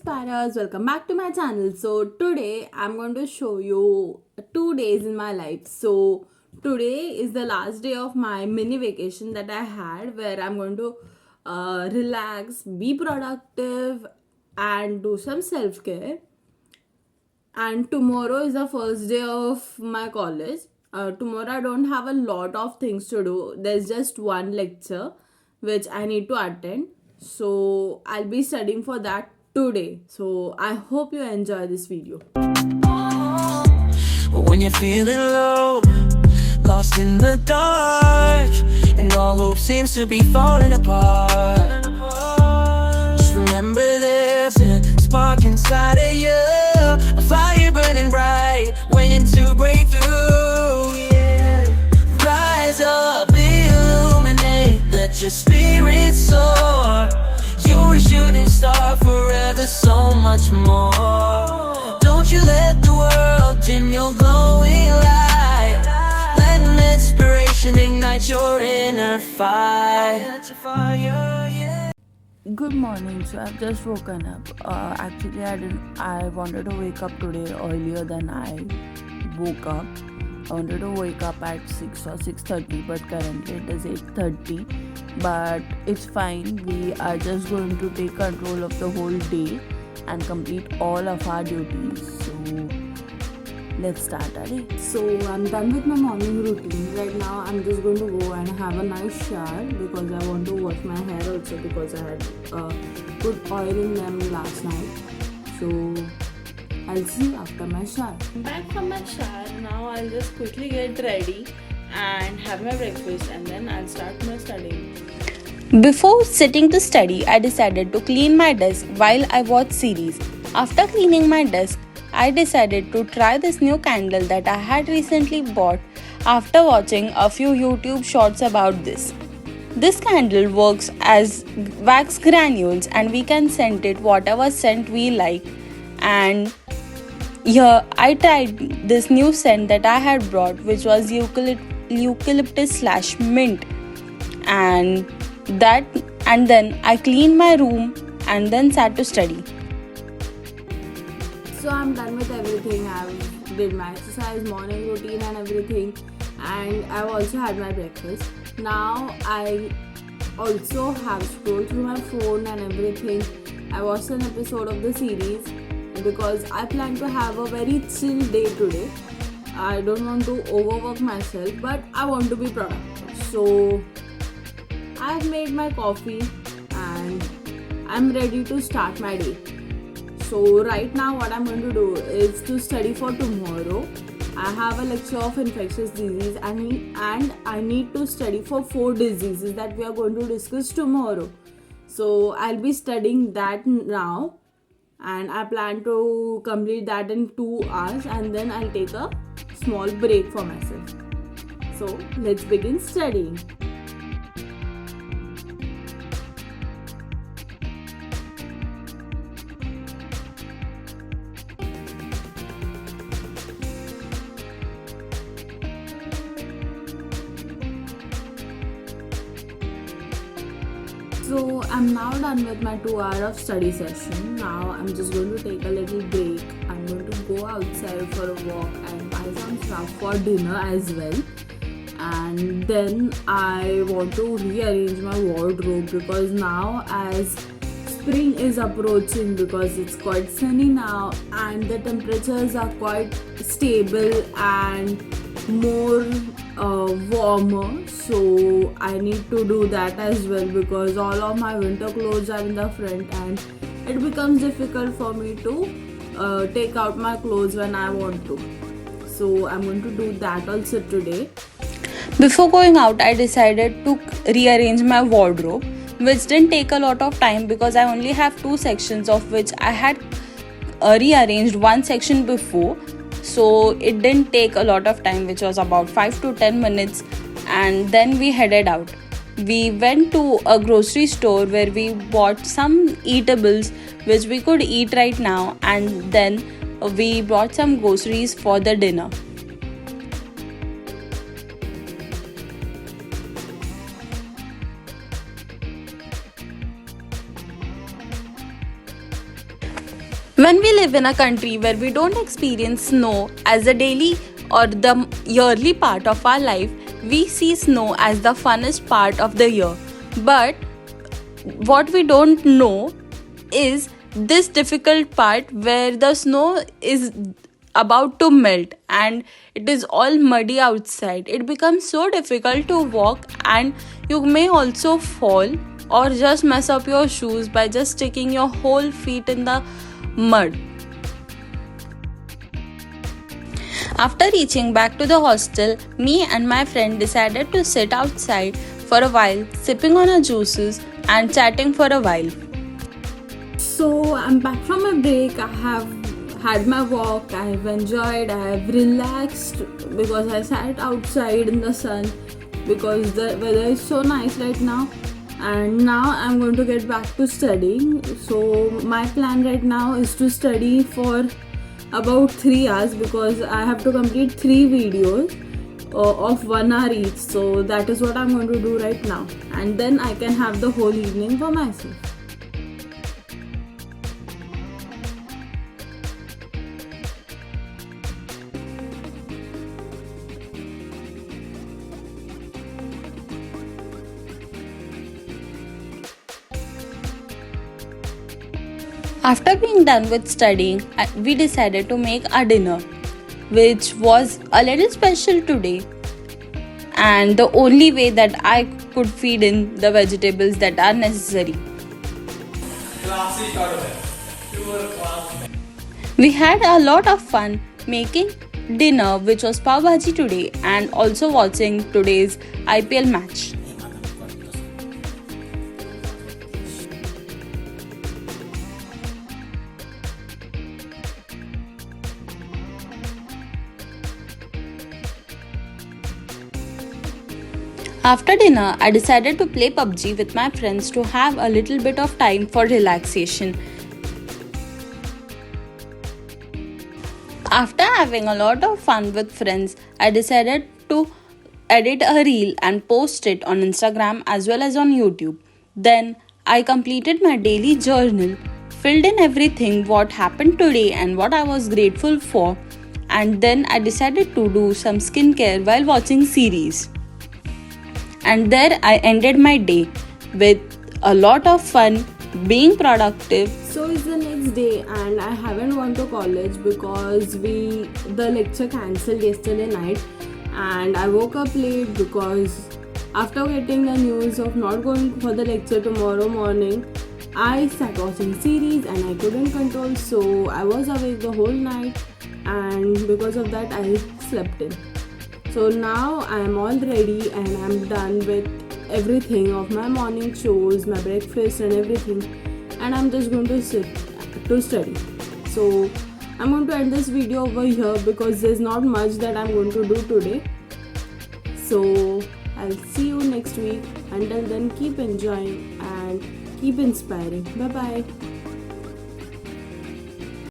Inspirers, welcome back to my channel. So today I'm going to show you 2 days in my life. So today is the last day of my mini vacation that I had, where I'm going to relax, be productive, and do some self-care. And tomorrow is the first day of my college. Tomorrow I don't have a lot of things to do. There's just one lecture which I need to attend. So I'll be studying for that today. So I hope you enjoy this video. When you're feeling low, lost in the dark, and all hope seems to be falling apart, just remember there's a spark inside of you, a fire burning bright, waiting to break through, yeah. Rise up, illuminate, let your spirit soar. You're a shooting star, forever so much more. Don't you let the world dim your glowing light. Let Medspiration ignite your inner fire. Good morning. So I've just woken up. Actually, I wanted to wake up today earlier than I woke up. I wanted to wake up at 6 or 6:30, but currently it is 8:30. But it's fine. We are just going to take control of the whole day and complete all of our duties. So let's start our day. So I'm done with my morning routine. Right now I'm just going to go and have a nice shower because I want to wash my hair also, because I had put oil in them last night. So I'll see you after my shower. Back from my shower. Now I'll just quickly get ready and have my breakfast, and then I'll start my studying. Before sitting to study, I decided to clean my desk while I watched series. After cleaning my desk, I decided to try this new candle that I had recently bought after watching a few YouTube shorts about this. This candle works as wax granules and we can scent it whatever scent we like. And here I tried this new scent that I had brought, which was eucalyptus / mint. And then I cleaned my room and then sat to study. So I'm done with everything. I've did my exercise, morning routine and everything, and I've also had my breakfast. Now I also have scrolled through my phone and everything. I watched an episode of the series because I plan to have a very chill day today. I don't want to overwork myself, but I want to be productive. So I've made my coffee and I'm ready to start my day. So right now what I'm going to do is to study for tomorrow. I have a lecture of infectious disease and I need to study for 4 diseases that we are going to discuss tomorrow. So I'll be studying that now, and I plan to complete that in 2 hours, and then I'll take a small break for myself. So let's begin studying. So I'm now done with my 2 hour of study session. Now I'm just going to take a little break. I'm going to go outside for a walk and buy some stuff for dinner as well. And then I want to rearrange my wardrobe because now, as spring is approaching, because it's quite sunny now and the temperatures are quite stable and more warmer, so I need to do that as well because all of my winter clothes are in the front and it becomes difficult for me to take out my clothes when I want to. So I'm going to do that also today. Before going out, I decided to rearrange my wardrobe, which didn't take a lot of time because I only have 2 sections, of which I had rearranged 1 section before. So it didn't take a lot of time, which was about 5 to 10 minutes, and then we headed out. We went to a grocery store where we bought some eatables which we could eat right now, and then we bought some groceries for the dinner. When we live in a country where we don't experience snow as a daily or the yearly part of our life, we see snow as the funnest part of the year. But what we don't know is this difficult part where the snow is about to melt and it is all muddy outside. It becomes so difficult to walk, and you may also fall or just mess up your shoes by just sticking your whole feet in the mud. After reaching back to the hostel, me and my friend decided to sit outside for a while, sipping on our juices and chatting for a while. So I'm back from my break. I have had my walk, I have enjoyed, I have relaxed because I sat outside in the sun because the weather is so nice right now. And now I'm going to get back to studying. So my plan right now is to study for about 3 hours because I have to complete 3 videos of 1 hour each. So that is what I'm going to do right now, and then I can have the whole evening for myself. After being done with studying, we decided to make our dinner, which was a little special today. And the only way that I could feed in the vegetables that are necessary. We had a lot of fun making dinner, which was pav bhaji today, and also watching today's IPL match. After dinner, I decided to play PUBG with my friends to have a little bit of time for relaxation. After having a lot of fun with friends, I decided to edit a reel and post it on Instagram as well as on YouTube. Then I completed my daily journal, filled in everything what happened today and what I was grateful for, and then I decided to do some skincare while watching series. And there I ended my day with a lot of fun, being productive. So it's the next day and I haven't gone to college because the lecture cancelled yesterday night, and I woke up late because after getting the news of not going for the lecture tomorrow morning, I started watching series and I couldn't control, so I was awake the whole night, and because of that I slept in. So now I am all ready and I'm done with everything of my morning chores, my breakfast and everything, and I'm just going to sit to study. So I'm going to end this video over here because there's not much that I'm going to do today. So I'll see you next week. Until then, keep enjoying and keep inspiring. Bye bye.